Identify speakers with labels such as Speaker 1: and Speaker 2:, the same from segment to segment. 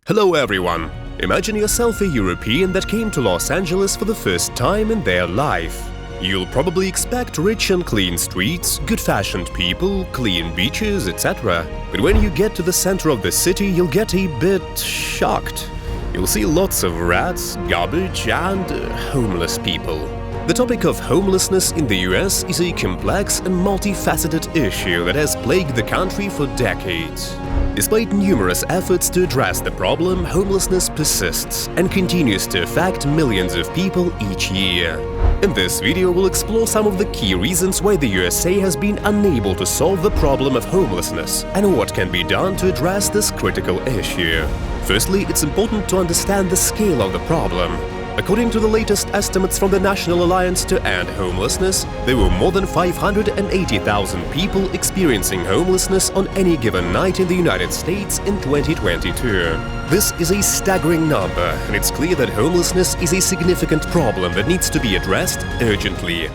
Speaker 1: Hello everyone! Imagine yourself a European that came to Los Angeles for the first time in their life. You'll probably expect rich and clean streets, good-fashioned people, clean beaches, etc. But when you get to the center of the city, you'll get a bit shocked. You'll see lots of rats, garbage, and homeless people. The topic of homelessness in the US is a complex and multifaceted issue that has plagued the country for decades. Despite numerous efforts to address the problem, homelessness persists and continues to affect millions of people each year. In this video, we'll explore some of the key reasons why the USA has been unable to solve the problem of homelessness and what can be done to address this critical issue. Firstly, it's important to understand the scale of the problem. According to the latest estimates from the National Alliance to End Homelessness, there were more than 580,000 people experiencing homelessness on any given night in the United States in 2022. This is a staggering number, and it's clear that homelessness is a significant problem that needs to be addressed urgently.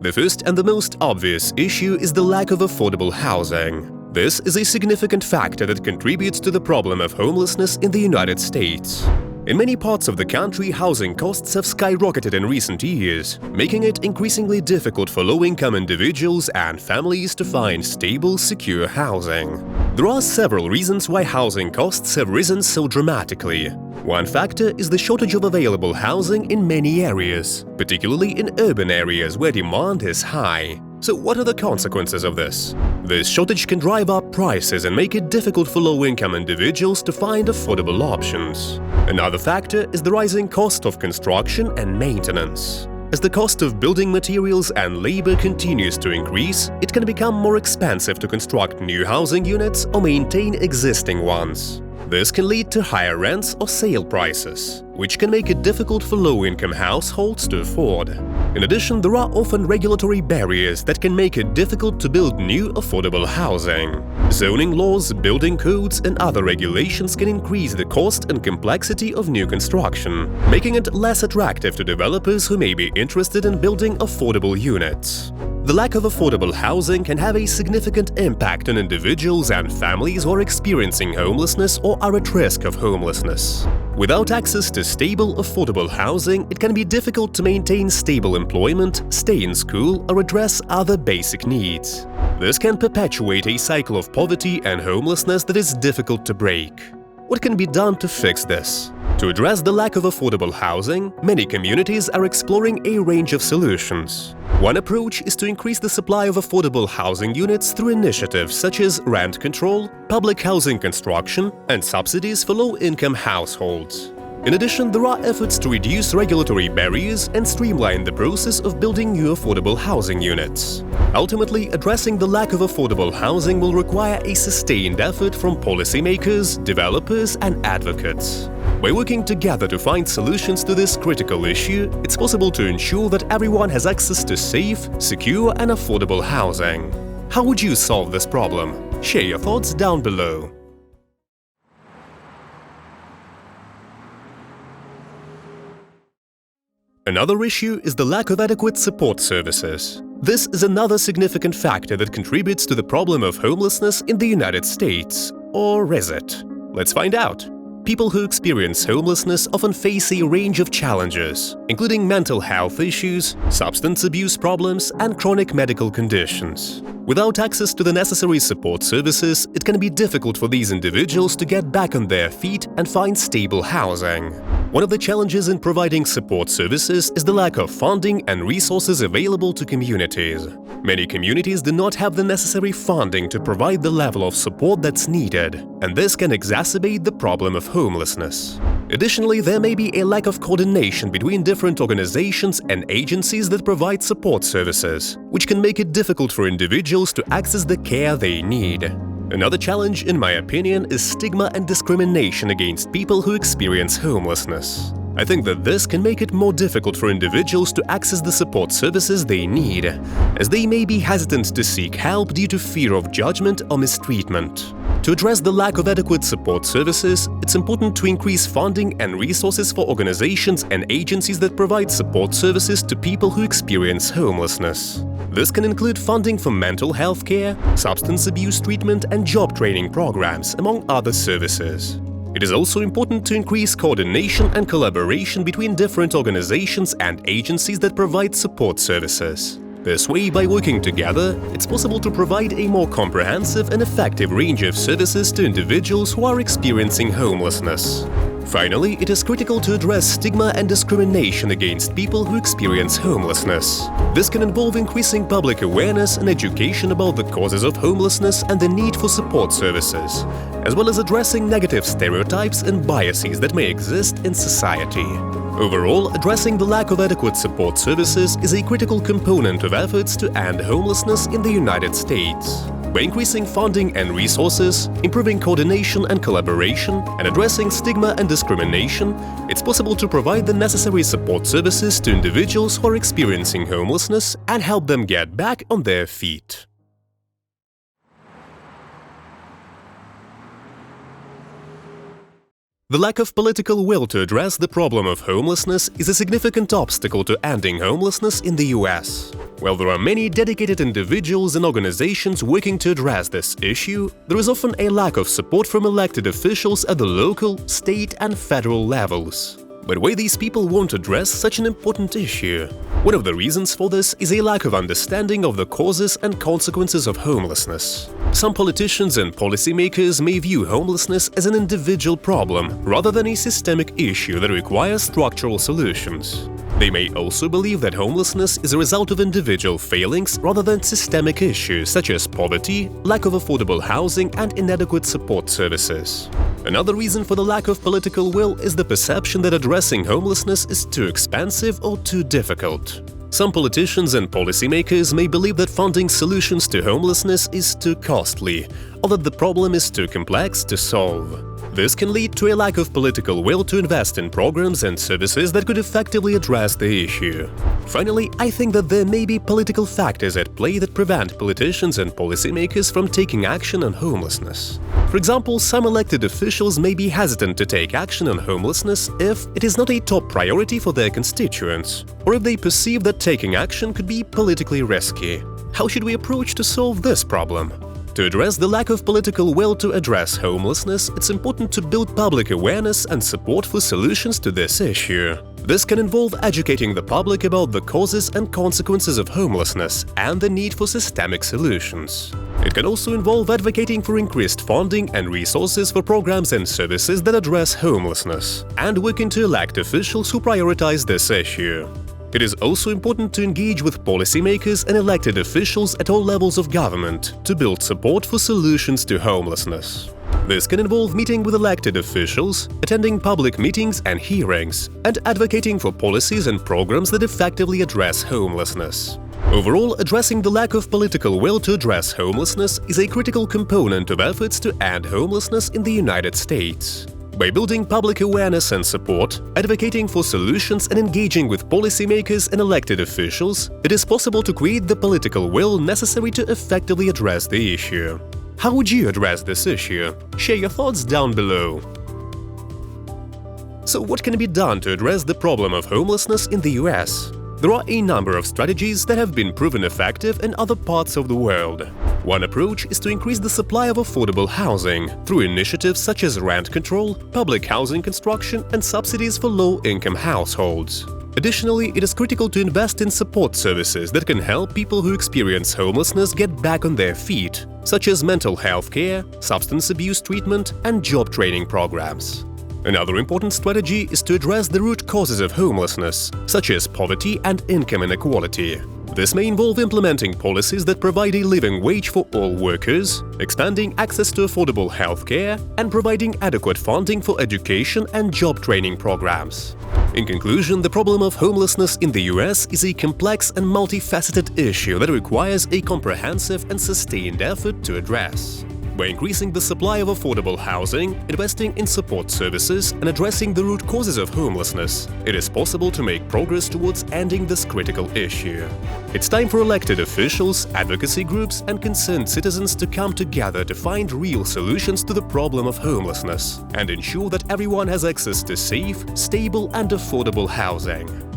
Speaker 1: The first and the most obvious issue is the lack of affordable housing. This is a significant factor that contributes to the problem of homelessness in the United States. In many parts of the country, housing costs have skyrocketed in recent years, making it increasingly difficult for low-income individuals and families to find stable, secure housing. There are several reasons why housing costs have risen so dramatically. One factor is the shortage of available housing in many areas, particularly in urban areas where demand is high. So what are the consequences of this? This shortage can drive up prices and make it difficult for low-income individuals to find affordable options. Another factor is the rising cost of construction and maintenance. As the cost of building materials and labor continues to increase, it can become more expensive to construct new housing units or maintain existing ones. This can lead to higher rents or sale prices, which can make it difficult for low-income households to afford. In addition, there are often regulatory barriers that can make it difficult to build new affordable housing. Zoning laws, building codes, and other regulations can increase the cost and complexity of new construction, making it less attractive to developers who may be interested in building affordable units. The lack of affordable housing can have a significant impact on individuals and families who are experiencing homelessness or are at risk of homelessness. Without access to stable, affordable housing, it can be difficult to maintain stable employment, stay in school, or address other basic needs. This can perpetuate a cycle of poverty and homelessness that is difficult to break. What can be done to fix this? To address the lack of affordable housing, many communities are exploring a range of solutions. One approach is to increase the supply of affordable housing units through initiatives such as rent control, public housing construction, and subsidies for low-income households. In addition, there are efforts to reduce regulatory barriers and streamline the process of building new affordable housing units. Ultimately, addressing the lack of affordable housing will require a sustained effort from policymakers, developers, and advocates. By working together to find solutions to this critical issue, it's possible to ensure that everyone has access to safe, secure, and affordable housing. How would you solve this problem? Share your thoughts down below. Another issue is the lack of adequate support services. This is another significant factor that contributes to the problem of homelessness in the United States. Or is it? Let's find out. People who experience homelessness often face a range of challenges, including mental health issues, substance abuse problems, and chronic medical conditions. Without access to the necessary support services, it can be difficult for these individuals to get back on their feet and find stable housing. One of the challenges in providing support services is the lack of funding and resources available to communities. Many communities do not have the necessary funding to provide the level of support that's needed, and this can exacerbate the problem of homelessness. Additionally, there may be a lack of coordination between different organizations and agencies that provide support services, which can make it difficult for individuals to access the care they need. Another challenge, in my opinion, is stigma and discrimination against people who experience homelessness. I think that this can make it more difficult for individuals to access the support services they need, as they may be hesitant to seek help due to fear of judgment or mistreatment. To address the lack of adequate support services, it's important to increase funding and resources for organizations and agencies that provide support services to people who experience homelessness. This can include funding for mental health care, substance abuse treatment and job training programs, among other services. It is also important to increase coordination and collaboration between different organizations and agencies that provide support services. This way, by working together, it's possible to provide a more comprehensive and effective range of services to individuals who are experiencing homelessness. Finally, it is critical to address stigma and discrimination against people who experience homelessness. This can involve increasing public awareness and education about the causes of homelessness and the need for support services, as well as addressing negative stereotypes and biases that may exist in society. Overall, addressing the lack of adequate support services is a critical component of efforts to end homelessness in the United States. By increasing funding and resources, improving coordination and collaboration, and addressing stigma and discrimination, it's possible to provide the necessary support services to individuals who are experiencing homelessness and help them get back on their feet. The lack of political will to address the problem of homelessness is a significant obstacle to ending homelessness in the US. While there are many dedicated individuals and organizations working to address this issue, there is often a lack of support from elected officials at the local, state and federal levels. But why these people won't address such an important issue? One of the reasons for this is a lack of understanding of the causes and consequences of homelessness. Some politicians and policymakers may view homelessness as an individual problem rather than a systemic issue that requires structural solutions. They may also believe that homelessness is a result of individual failings rather than systemic issues such as poverty, lack of affordable housing and inadequate support services. Another reason for the lack of political will is the perception that addressing homelessness is too expensive or too difficult. Some politicians and policymakers may believe that funding solutions to homelessness is too costly, or that the problem is too complex to solve. This can lead to a lack of political will to invest in programs and services that could effectively address the issue. Finally, I think that there may be political factors at play that prevent politicians and policymakers from taking action on homelessness. For example, some elected officials may be hesitant to take action on homelessness if it is not a top priority for their constituents, or if they perceive that taking action could be politically risky. How should we approach to solve this problem? To address the lack of political will to address homelessness, it's important to build public awareness and support for solutions to this issue. This can involve educating the public about the causes and consequences of homelessness and the need for systemic solutions. It can also involve advocating for increased funding and resources for programs and services that address homelessness, and working to elect officials who prioritize this issue. It is also important to engage with policymakers and elected officials at all levels of government to build support for solutions to homelessness. This can involve meeting with elected officials, attending public meetings and hearings, and advocating for policies and programs that effectively address homelessness. Overall, addressing the lack of political will to address homelessness is a critical component of efforts to end homelessness in the United States. By building public awareness and support, advocating for solutions and engaging with policymakers and elected officials, it is possible to create the political will necessary to effectively address the issue. How would you address this issue? Share your thoughts down below. So what can be done to address the problem of homelessness in the US? There are a number of strategies that have been proven effective in other parts of the world. One approach is to increase the supply of affordable housing through initiatives such as rent control, public housing construction, and subsidies for low-income households. Additionally, it is critical to invest in support services that can help people who experience homelessness get back on their feet, such as mental health care, substance abuse treatment, and job training programs. Another important strategy is to address the root causes of homelessness, such as poverty and income inequality. This may involve implementing policies that provide a living wage for all workers, expanding access to affordable health care, and providing adequate funding for education and job training programs. In conclusion, the problem of homelessness in the US is a complex and multifaceted issue that requires a comprehensive and sustained effort to address. By increasing the supply of affordable housing, investing in support services, and addressing the root causes of homelessness, it is possible to make progress towards ending this critical issue. It's time for elected officials, advocacy groups, and concerned citizens to come together to find real solutions to the problem of homelessness and ensure that everyone has access to safe, stable, and affordable housing.